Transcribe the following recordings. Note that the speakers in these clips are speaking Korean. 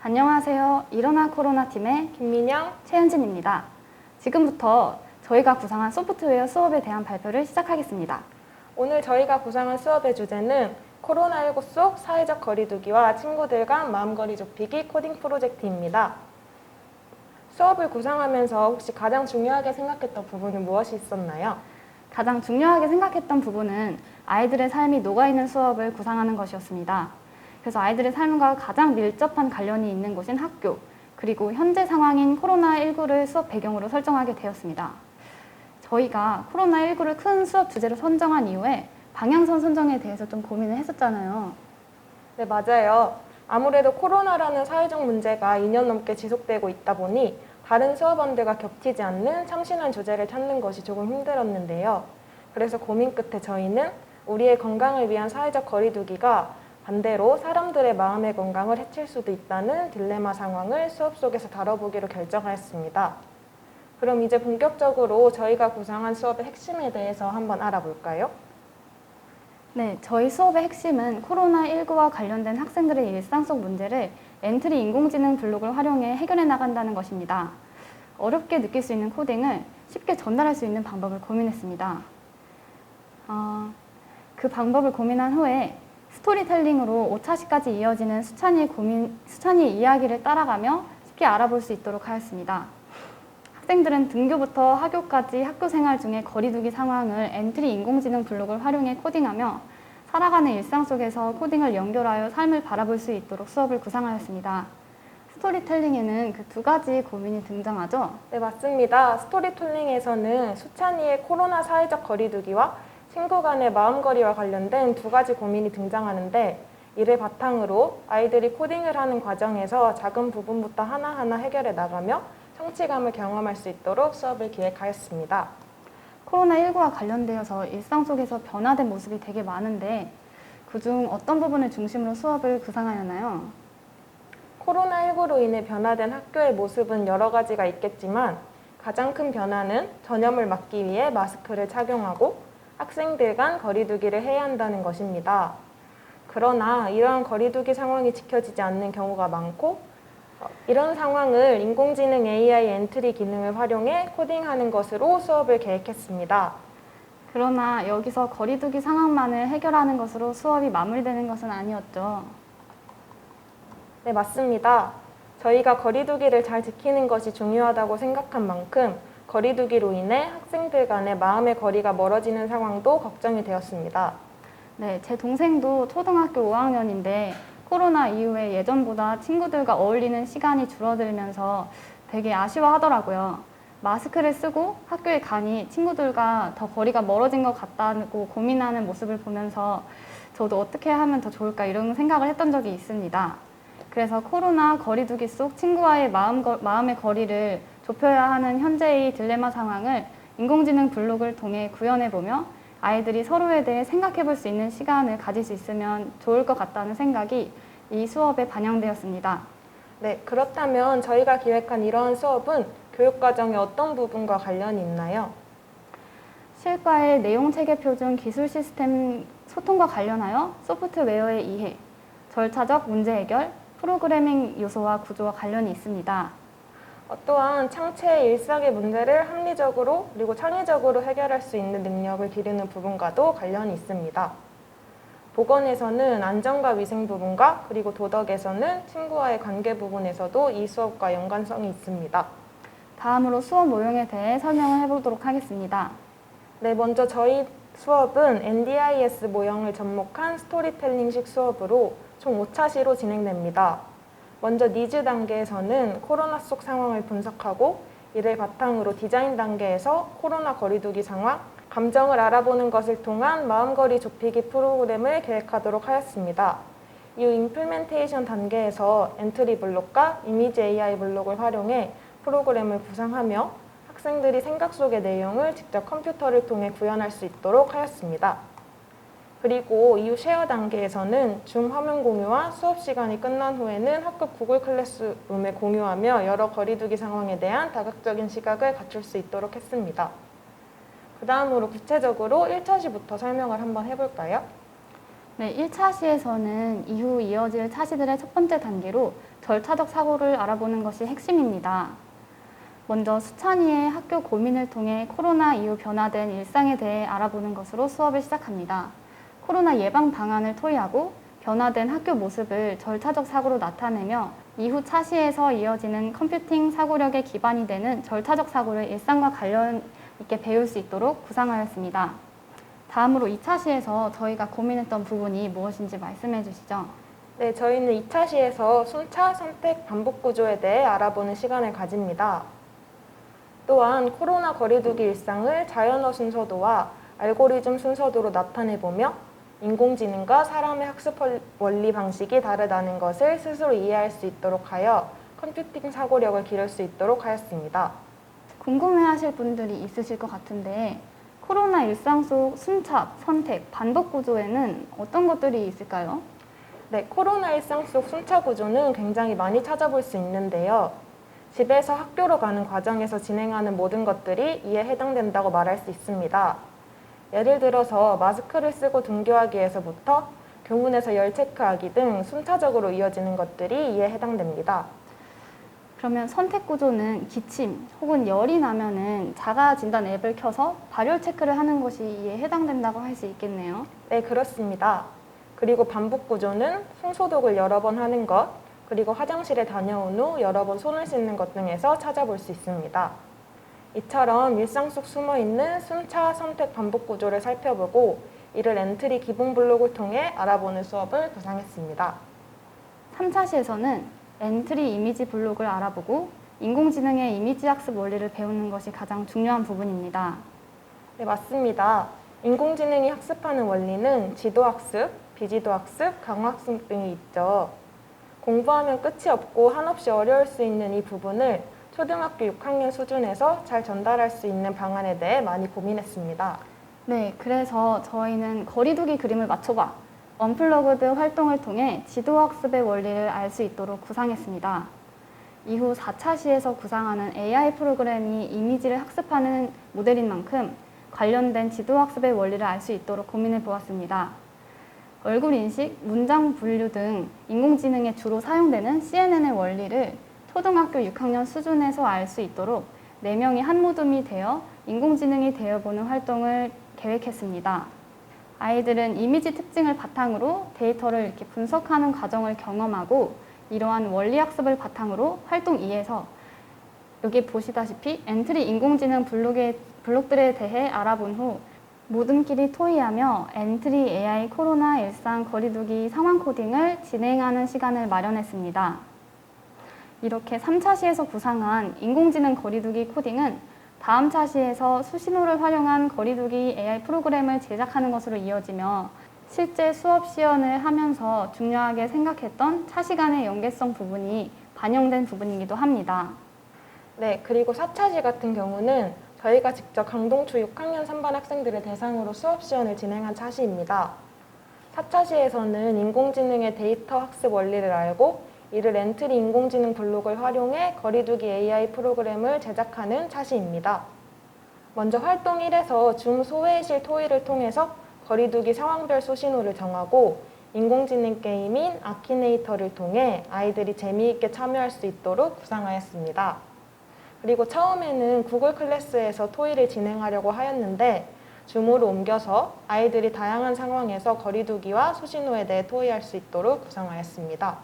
안녕하세요. 일어나 코로나 팀의 김민영, 최현진입니다. 지금부터 저희가 구상한 소프트웨어 수업에 대한 발표를 시작하겠습니다. 오늘 저희가 구상한 수업의 주제는 코로나19 속 사회적 거리두기와 친구들 간 마음거리 좁히기 코딩 프로젝트입니다. 수업을 구상하면서 혹시 가장 중요하게 생각했던 부분은 무엇이 있었나요? 가장 중요하게 생각했던 부분은 아이들의 삶이 녹아있는 수업을 구상하는 것이었습니다. 그래서 아이들의 삶과 가장 밀접한 관련이 있는 곳인 학교, 그리고 현재 상황인 코로나19를 수업 배경으로 설정하게 되었습니다. 저희가 코로나19를 큰 수업 주제로 선정한 이후에 방향성 선정에 대해서 좀 고민을 했었잖아요. 네, 맞아요. 아무래도 코로나라는 사회적 문제가 2년 넘게 지속되고 있다 보니 다른 수업원들과 겹치지 않는 참신한 주제를 찾는 것이 조금 힘들었는데요. 그래서 고민 끝에 저희는 우리의 건강을 위한 사회적 거리두기가 반대로 사람들의 마음의 건강을 해칠 수도 있다는 딜레마 상황을 수업 속에서 다뤄보기로 결정하였습니다. 그럼 이제 본격적으로 저희가 구상한 수업의 핵심에 대해서 한번 알아볼까요? 네, 저희 수업의 핵심은 코로나19와 관련된 학생들의 일상 속 문제를 엔트리 인공지능 블록을 활용해 해결해 나간다는 것입니다. 어렵게 느낄 수 있는 코딩을 쉽게 전달할 수 있는 방법을 고민했습니다. 그 방법을 고민한 후에 스토리텔링으로 5차시까지 이어지는 수찬이의 이야기를 따라가며 쉽게 알아볼 수 있도록 하였습니다. 학생들은 등교부터 하교까지 학교 생활 중에 거리두기 상황을 엔트리 인공지능 블록을 활용해 코딩하며 살아가는 일상 속에서 코딩을 연결하여 삶을 바라볼 수 있도록 수업을 구상하였습니다. 스토리텔링에는 그 두 가지 고민이 등장하죠? 네, 맞습니다. 스토리텔링에서는 수찬이의 코로나 사회적 거리두기와 친구 간의 마음거리와 관련된 두 가지 고민이 등장하는데 이를 바탕으로 아이들이 코딩을 하는 과정에서 작은 부분부터 하나하나 해결해 나가며 성취감을 경험할 수 있도록 수업을 기획하였습니다. 코로나19와 관련되어서 일상 속에서 변화된 모습이 되게 많은데 그중 어떤 부분을 중심으로 수업을 구상하였나요? 코로나19로 인해 변화된 학교의 모습은 여러 가지가 있겠지만 가장 큰 변화는 전염을 막기 위해 마스크를 착용하고 학생들 간 거리두기를 해야 한다는 것입니다. 그러나 이러한 거리두기 상황이 지켜지지 않는 경우가 많고 이런 상황을 인공지능 AI 엔트리 기능을 활용해 코딩하는 것으로 수업을 계획했습니다. 그러나 여기서 거리두기 상황만을 해결하는 것으로 수업이 마무리되는 것은 아니었죠. 네, 맞습니다. 저희가 거리두기를 잘 지키는 것이 중요하다고 생각한 만큼 거리두기로 인해 학생들 간의 마음의 거리가 멀어지는 상황도 걱정이 되었습니다. 네, 제 동생도 초등학교 5학년인데 코로나 이후에 예전보다 친구들과 어울리는 시간이 줄어들면서 되게 아쉬워하더라고요. 마스크를 쓰고 학교에 가니 친구들과 더 거리가 멀어진 것 같다고 고민하는 모습을 보면서 저도 어떻게 하면 더 좋을까 이런 생각을 했던 적이 있습니다. 그래서 코로나 거리두기 속 친구와의 마음의 거리를 좁혀야 하는 현재의 딜레마 상황을 인공지능 블록을 통해 구현해보며 아이들이 서로에 대해 생각해볼 수 있는 시간을 가질 수 있으면 좋을 것 같다는 생각이 이 수업에 반영되었습니다. 네, 그렇다면 저희가 기획한 이러한 수업은 교육과정의 어떤 부분과 관련이 있나요? 실과의 내용체계 표준 기술 시스템 소통과 관련하여 소프트웨어의 이해, 절차적 문제 해결, 프로그래밍 요소와 구조와 관련이 있습니다. 또한 창체의 일상의 문제를 합리적으로 그리고 창의적으로 해결할 수 있는 능력을 기르는 부분과도 관련이 있습니다. 보건에서는 안전과 위생 부분과 그리고 도덕에서는 친구와의 관계 부분에서도 이 수업과 연관성이 있습니다. 다음으로 수업 모형에 대해 설명을 해보도록 하겠습니다. 네, 먼저 저희 수업은 NDIS 모형을 접목한 스토리텔링식 수업으로 총 5차시로 진행됩니다. 먼저 니즈 단계에서는 코로나 속 상황을 분석하고 이를 바탕으로 디자인 단계에서 코로나 거리두기 상황, 감정을 알아보는 것을 통한 마음거리 좁히기 프로그램을 계획하도록 하였습니다. 이후 임플멘테이션 단계에서 엔트리 블록과 이미지 AI 블록을 활용해 프로그램을 구상하며 학생들이 생각 속의 내용을 직접 컴퓨터를 통해 구현할 수 있도록 하였습니다. 그리고 이후 쉐어 단계에서는 줌 화면 공유와 수업 시간이 끝난 후에는 학급 구글 클래스룸에 공유하며 여러 거리두기 상황에 대한 다각적인 시각을 갖출 수 있도록 했습니다. 그 다음으로 구체적으로 1차 시부터 설명을 한번 해볼까요? 네, 1차 시에서는 이후 이어질 차시들의 첫 번째 단계로 절차적 사고를 알아보는 것이 핵심입니다. 먼저 수찬이의 학교 고민을 통해 코로나 이후 변화된 일상에 대해 알아보는 것으로 수업을 시작합니다. 코로나 예방 방안을 토의하고 변화된 학교 모습을 절차적 사고로 나타내며 이후 차시에서 이어지는 컴퓨팅 사고력의 기반이 되는 절차적 사고를 일상과 관련 있게 배울 수 있도록 구상하였습니다. 다음으로 2차 시에서 저희가 고민했던 부분이 무엇인지 말씀해 주시죠. 네, 저희는 2차 시에서 순차, 선택, 반복 구조에 대해 알아보는 시간을 가집니다. 또한 코로나 거리두기 일상을 자연어 순서도와 알고리즘 순서도로 나타내보며 인공지능과 사람의 학습 원리 방식이 다르다는 것을 스스로 이해할 수 있도록 하여 컴퓨팅 사고력을 기를 수 있도록 하였습니다. 궁금해하실 분들이 있으실 것 같은데 코로나 일상 속 순차, 선택, 반복 구조에는 어떤 것들이 있을까요? 네, 코로나 일상 속 순차 구조는 굉장히 많이 찾아볼 수 있는데요. 집에서 학교로 가는 과정에서 진행하는 모든 것들이 이에 해당된다고 말할 수 있습니다. 예를 들어서 마스크를 쓰고 등교하기에서부터 교문에서 열 체크하기 등 순차적으로 이어지는 것들이 이에 해당됩니다. 그러면 선택 구조는 기침 혹은 열이 나면은 자가 진단 앱을 켜서 발열 체크를 하는 것이 이에 해당된다고 할 수 있겠네요. 네, 그렇습니다. 그리고 반복 구조는 손소독을 여러 번 하는 것, 그리고 화장실에 다녀온 후 여러 번 손을 씻는 것 등에서 찾아볼 수 있습니다. 이처럼 일상 속 숨어있는 순차, 선택, 반복 구조를 살펴보고 이를 엔트리 기본 블록을 통해 알아보는 수업을 구상했습니다. 3차 시에서는 엔트리 이미지 블록을 알아보고 인공지능의 이미지 학습 원리를 배우는 것이 가장 중요한 부분입니다. 네, 맞습니다. 인공지능이 학습하는 원리는 지도학습, 비지도학습, 강화학습 등이 있죠. 공부하면 끝이 없고 한없이 어려울 수 있는 이 부분을 초등학교 6학년 수준에서 잘 전달할 수 있는 방안에 대해 많이 고민했습니다. 네, 그래서 저희는 거리두기 그림을 맞춰봐 언플러그드 활동을 통해 지도학습의 원리를 알 수 있도록 구상했습니다. 이후 4차 시에서 구상하는 AI 프로그램이 이미지를 학습하는 모델인 만큼 관련된 지도학습의 원리를 알 수 있도록 고민해 보았습니다. 얼굴 인식, 문장 분류 등 인공지능에 주로 사용되는 CNN의 원리를 초등학교 6학년 수준에서 알 수 있도록 4명이 한 모둠이 되어 인공지능이 되어보는 활동을 계획했습니다. 아이들은 이미지 특징을 바탕으로 데이터를 이렇게 분석하는 과정을 경험하고 이러한 원리 학습을 바탕으로 활동 2에서 여기 보시다시피 엔트리 인공지능 블록들에 대해 알아본 후 모둠끼리 토의하며 엔트리 AI 코로나 일상 거리두기 상황 코딩을 진행하는 시간을 마련했습니다. 이렇게 3차 시에서 구상한 인공지능 거리두기 코딩은 다음 차시에서 수신호를 활용한 거리두기 AI 프로그램을 제작하는 것으로 이어지며 실제 수업 시연을 하면서 중요하게 생각했던 차시간의 연계성 부분이 반영된 부분이기도 합니다. 네, 그리고 4차시 같은 경우는 저희가 직접 강동초 6학년 3반 학생들을 대상으로 수업 시연을 진행한 차시입니다. 4차시에서는 인공지능의 데이터 학습 원리를 알고 이를 엔트리 인공지능 블록을 활용해 거리두기 AI 프로그램을 제작하는 차시입니다. 먼저 활동 1에서 줌 소회의실 토의를 통해서 거리두기 상황별 수신호를 정하고 인공지능 게임인 아키네이터를 통해 아이들이 재미있게 참여할 수 있도록 구상하였습니다. 그리고 처음에는 구글 클래스에서 토의를 진행하려고 하였는데 줌으로 옮겨서 아이들이 다양한 상황에서 거리두기와 수신호에 대해 토의할 수 있도록 구상하였습니다.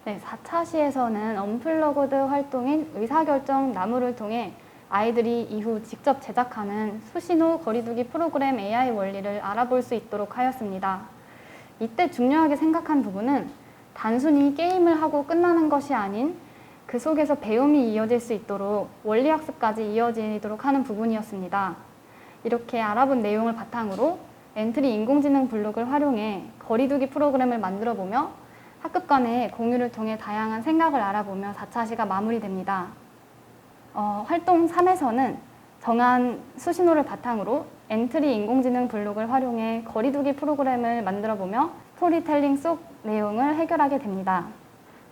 네, 4차 시에서는 언플러그드 활동인 의사결정 나무를 통해 아이들이 이후 직접 제작하는 수신호 거리두기 프로그램 AI 원리를 알아볼 수 있도록 하였습니다. 이때 중요하게 생각한 부분은 단순히 게임을 하고 끝나는 것이 아닌 그 속에서 배움이 이어질 수 있도록 원리 학습까지 이어지도록 하는 부분이었습니다. 이렇게 알아본 내용을 바탕으로 엔트리 인공지능 블록을 활용해 거리두기 프로그램을 만들어 보며 학급 간의 공유를 통해 다양한 생각을 알아보며 4차 시가 마무리됩니다. 활동 3에서는 정한 수신호를 바탕으로 엔트리 인공지능 블록을 활용해 거리두기 프로그램을 만들어보며 스토리텔링 속 내용을 해결하게 됩니다.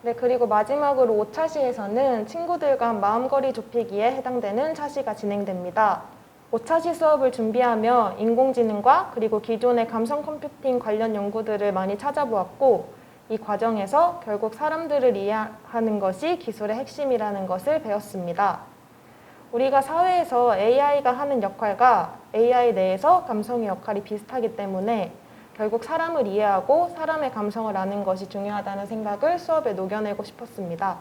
네, 그리고 마지막으로 5차 시에서는 친구들 간 마음거리 좁히기에 해당되는 차시가 진행됩니다. 5차 시 수업을 준비하며 인공지능과 그리고 기존의 감성 컴퓨팅 관련 연구들을 많이 찾아보았고, 이 과정에서 결국 사람들을 이해하는 것이 기술의 핵심이라는 것을 배웠습니다. 우리가 사회에서 AI가 하는 역할과 AI 내에서 감성의 역할이 비슷하기 때문에 결국 사람을 이해하고 사람의 감성을 아는 것이 중요하다는 생각을 수업에 녹여내고 싶었습니다.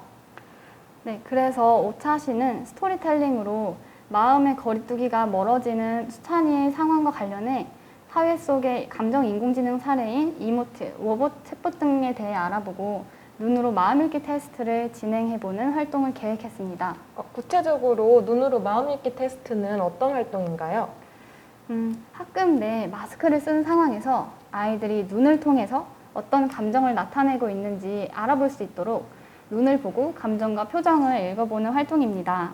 네, 그래서 오차시는 스토리텔링으로 마음의 거리두기가 멀어지는 수찬이의 상황과 관련해 사회 속의 감정 인공지능 사례인 이모트, 로봇, 챗봇 등에 대해 알아보고 눈으로 마음 읽기 테스트를 진행해보는 활동을 계획했습니다. 구체적으로 눈으로 마음 읽기 테스트는 어떤 활동인가요? 학급 내 마스크를 쓴 상황에서 아이들이 눈을 통해서 어떤 감정을 나타내고 있는지 알아볼 수 있도록 눈을 보고 감정과 표정을 읽어보는 활동입니다.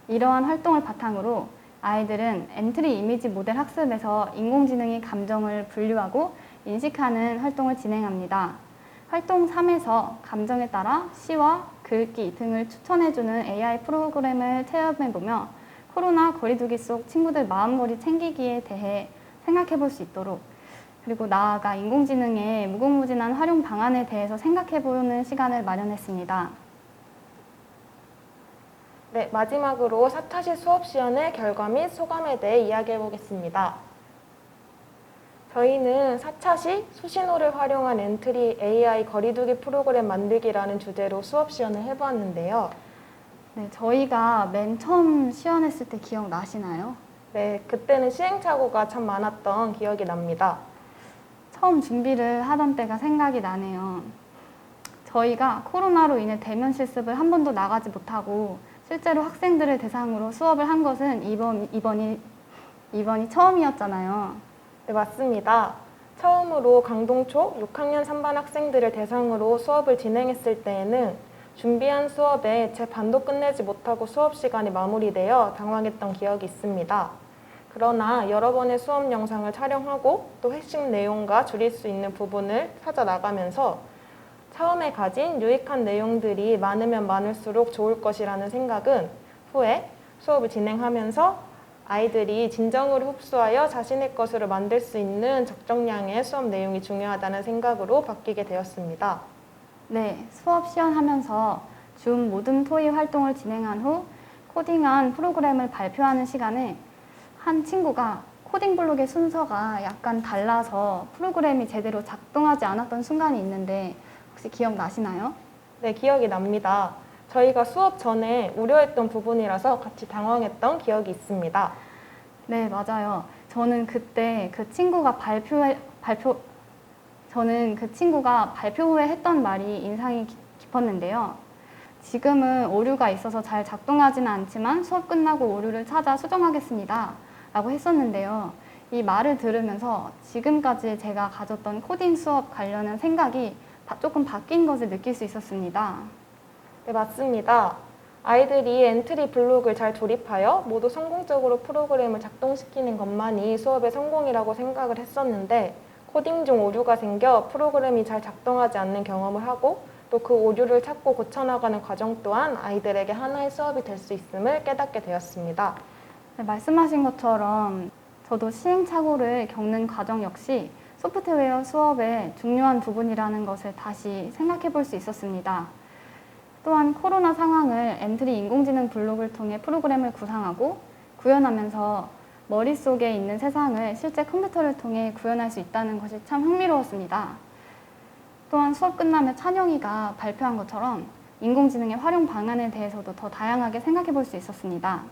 이러한 활동을 바탕으로 아이들은 엔트리 이미지 모델 학습에서 인공지능이 감정을 분류하고 인식하는 활동을 진행합니다. 활동 3에서 감정에 따라 시와 글귀 등을 추천해주는 AI 프로그램을 체험해보며 코로나 거리두기 속 친구들 마음거리 챙기기에 대해 생각해볼 수 있도록, 그리고 나아가 인공지능의 무궁무진한 활용 방안에 대해서 생각해보는 시간을 마련했습니다. 네, 마지막으로 4차시 수업 시연의 결과 및 소감에 대해 이야기해 보겠습니다. 저희는 4차시 수신호를 활용한 엔트리 AI 거리두기 프로그램 만들기라는 주제로 수업 시연을 해보았는데요. 네, 저희가 맨 처음 시연했을 때 기억나시나요? 네, 그때는 시행착오가 참 많았던 기억이 납니다. 처음 준비를 하던 때가 생각이 나네요. 저희가 코로나로 인해 대면 실습을 한 번도 나가지 못하고 실제로 학생들을 대상으로 수업을 한 것은 이번이 처음이었잖아요. 네, 맞습니다. 처음으로 강동초 6학년 3반 학생들을 대상으로 수업을 진행했을 때에는 준비한 수업에 제 반도 끝내지 못하고 수업 시간이 마무리되어 당황했던 기억이 있습니다. 그러나 여러 번의 수업 영상을 촬영하고 또 핵심 내용과 줄일 수 있는 부분을 찾아 나가면서 처음에 가진 유익한 내용들이 많으면 많을수록 좋을 것이라는 생각은 후에 수업을 진행하면서 아이들이 진정으로 흡수하여 자신의 것으로 만들 수 있는 적정량의 수업 내용이 중요하다는 생각으로 바뀌게 되었습니다. 네, 수업 시연하면서 줌 모듬 토의 활동을 진행한 후 코딩한 프로그램을 발표하는 시간에 한 친구가 코딩 블록의 순서가 약간 달라서 프로그램이 제대로 작동하지 않았던 순간이 있는데 혹시 기억나시나요? 네, 기억이 납니다. 저희가 수업 전에 우려했던 부분이라서 같이 당황했던 기억이 있습니다. 네, 맞아요. 저는 그때 그 친구가 발표 후에 했던 말이 인상이 깊었는데요. 지금은 오류가 있어서 잘 작동하지는 않지만 수업 끝나고 오류를 찾아 수정하겠습니다. 라고 했었는데요. 이 말을 들으면서 지금까지 제가 가졌던 코딩 수업 관련한 생각이 조금 바뀐 것을 느낄 수 있었습니다. 네, 맞습니다. 아이들이 엔트리 블록을 잘 조립하여 모두 성공적으로 프로그램을 작동시키는 것만이 수업의 성공이라고 생각을 했었는데 코딩 중 오류가 생겨 프로그램이 잘 작동하지 않는 경험을 하고 또 그 오류를 찾고 고쳐나가는 과정 또한 아이들에게 하나의 수업이 될 수 있음을 깨닫게 되었습니다. 네, 말씀하신 것처럼 저도 시행착오를 겪는 과정 역시 소프트웨어 수업의 중요한 부분이라는 것을 다시 생각해 볼 수 있었습니다. 또한 코로나 상황을 엔트리 인공지능 블록을 통해 프로그램을 구상하고 구현하면서 머릿속에 있는 세상을 실제 컴퓨터를 통해 구현할 수 있다는 것이 참 흥미로웠습니다. 또한 수업 끝나며 찬영이가 발표한 것처럼 인공지능의 활용 방안에 대해서도 더 다양하게 생각해 볼 수 있었습니다.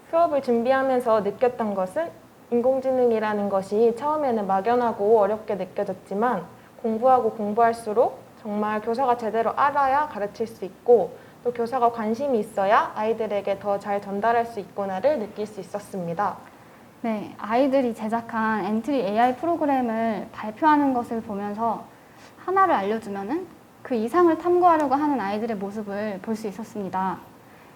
수업을 준비하면서 느꼈던 것은 인공지능이라는 것이 처음에는 막연하고 어렵게 느껴졌지만 공부하고 공부할수록 정말 교사가 제대로 알아야 가르칠 수 있고 또 교사가 관심이 있어야 아이들에게 더 잘 전달할 수 있구나를 느낄 수 있었습니다. 네, 아이들이 제작한 엔트리 AI 프로그램을 발표하는 것을 보면서 하나를 알려주면은 그 이상을 탐구하려고 하는 아이들의 모습을 볼 수 있었습니다.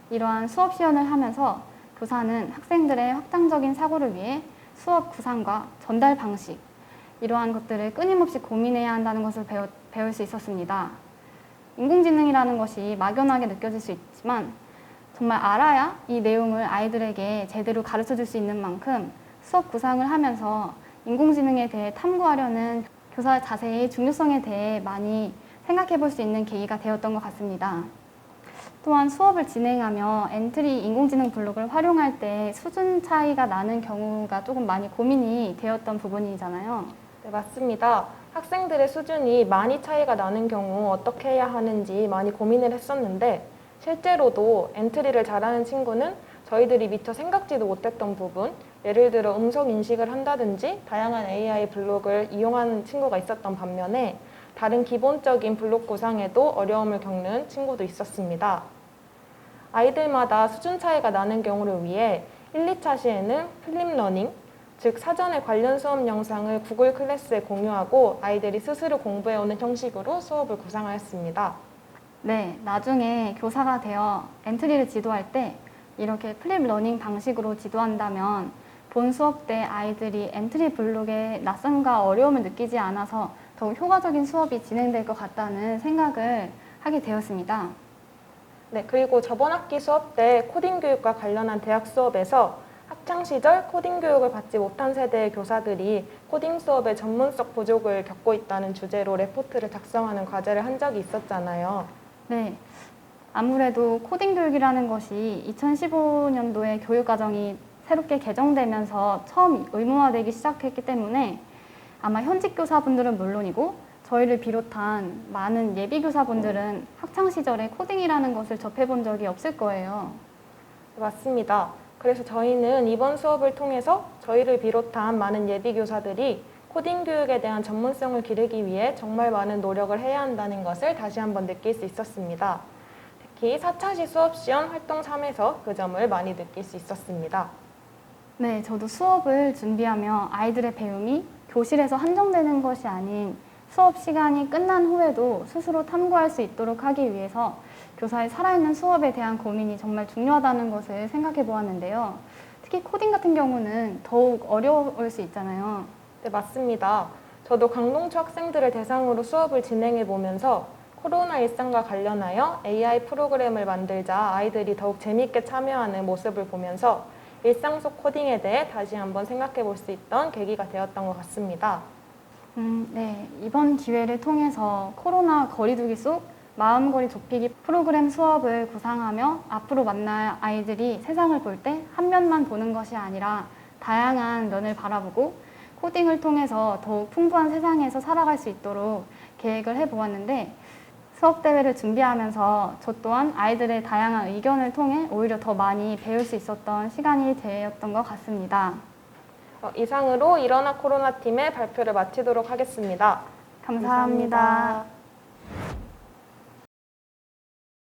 이러한 수업 시연을 하면서 교사는 학생들의 확장적인 사고를 위해 수업 구상과 전달 방식, 이러한 것들을 끊임없이 고민해야 한다는 것을 배울 수 있었습니다. 인공지능이라는 것이 막연하게 느껴질 수 있지만 정말 알아야 이 내용을 아이들에게 제대로 가르쳐 줄 수 있는 만큼 수업 구상을 하면서 인공지능에 대해 탐구하려는 교사 자세의 중요성에 대해 많이 생각해 볼 수 있는 계기가 되었던 것 같습니다. 또한 수업을 진행하며 엔트리 인공지능 블록을 활용할 때 수준 차이가 나는 경우가 조금 많이 고민이 되었던 부분이잖아요. 네, 맞습니다. 학생들의 수준이 많이 차이가 나는 경우 어떻게 해야 하는지 많이 고민을 했었는데 실제로도 엔트리를 잘하는 친구는 저희들이 미처 생각지도 못했던 부분, 예를 들어 음성 인식을 한다든지 다양한 AI 블록을 이용하는 친구가 있었던 반면에 다른 기본적인 블록 구상에도 어려움을 겪는 친구도 있었습니다. 아이들마다 수준 차이가 나는 경우를 위해 1, 2차 시에는 플립러닝, 즉 사전에 관련 수업 영상을 구글 클래스에 공유하고 아이들이 스스로 공부해오는 형식으로 수업을 구상하였습니다. 네, 나중에 교사가 되어 엔트리를 지도할 때 이렇게 플립 러닝 방식으로 지도한다면 본 수업 때 아이들이 엔트리 블록에 낯섦과 어려움을 느끼지 않아서 더욱 효과적인 수업이 진행될 것 같다는 생각을 하게 되었습니다. 네, 그리고 저번 학기 수업 때 코딩 교육과 관련한 대학 수업에서 학창 시절 코딩 교육을 받지 못한 세대의 교사들이 코딩 수업의 전문성 부족을 겪고 있다는 주제로 레포트를 작성하는 과제를 한 적이 있었잖아요. 네, 아무래도 코딩 교육이라는 것이 2015년도에 교육과정이 새롭게 개정되면서 처음 의무화되기 시작했기 때문에 아마 현직 교사분들은 물론이고 저희를 비롯한 많은 예비 교사분들은 학창 시절에 코딩이라는 것을 접해본 적이 없을 거예요. 맞습니다. 그래서 저희는 이번 수업을 통해서 저희를 비롯한 많은 예비 교사들이 코딩 교육에 대한 전문성을 기르기 위해 정말 많은 노력을 해야 한다는 것을 다시 한번 느낄 수 있었습니다. 특히 4차시 수업 시연 활동 3에서 그 점을 많이 느낄 수 있었습니다. 네, 저도 수업을 준비하며 아이들의 배움이 교실에서 한정되는 것이 아닌 수업 시간이 끝난 후에도 스스로 탐구할 수 있도록 하기 위해서 교사의 살아있는 수업에 대한 고민이 정말 중요하다는 것을 생각해 보았는데요. 특히 코딩 같은 경우는 더욱 어려울 수 있잖아요. 네, 맞습니다. 저도 강동초 학생들을 대상으로 수업을 진행해 보면서 코로나 일상과 관련하여 AI 프로그램을 만들자 아이들이 더욱 재미있게 참여하는 모습을 보면서 일상 속 코딩에 대해 다시 한번 생각해 볼 수 있던 계기가 되었던 것 같습니다. 네. 이번 기회를 통해서 코로나 거리두기 속 마음거리 좁히기 프로그램 수업을 구상하며 앞으로 만날 아이들이 세상을 볼 때 한 면만 보는 것이 아니라 다양한 면을 바라보고 코딩을 통해서 더욱 풍부한 세상에서 살아갈 수 있도록 계획을 해보았는데 수업 대회를 준비하면서 저 또한 아이들의 다양한 의견을 통해 오히려 더 많이 배울 수 있었던 시간이 되었던 것 같습니다. 이상으로 일어나 코로나 팀의 발표를 마치도록 하겠습니다. 감사합니다.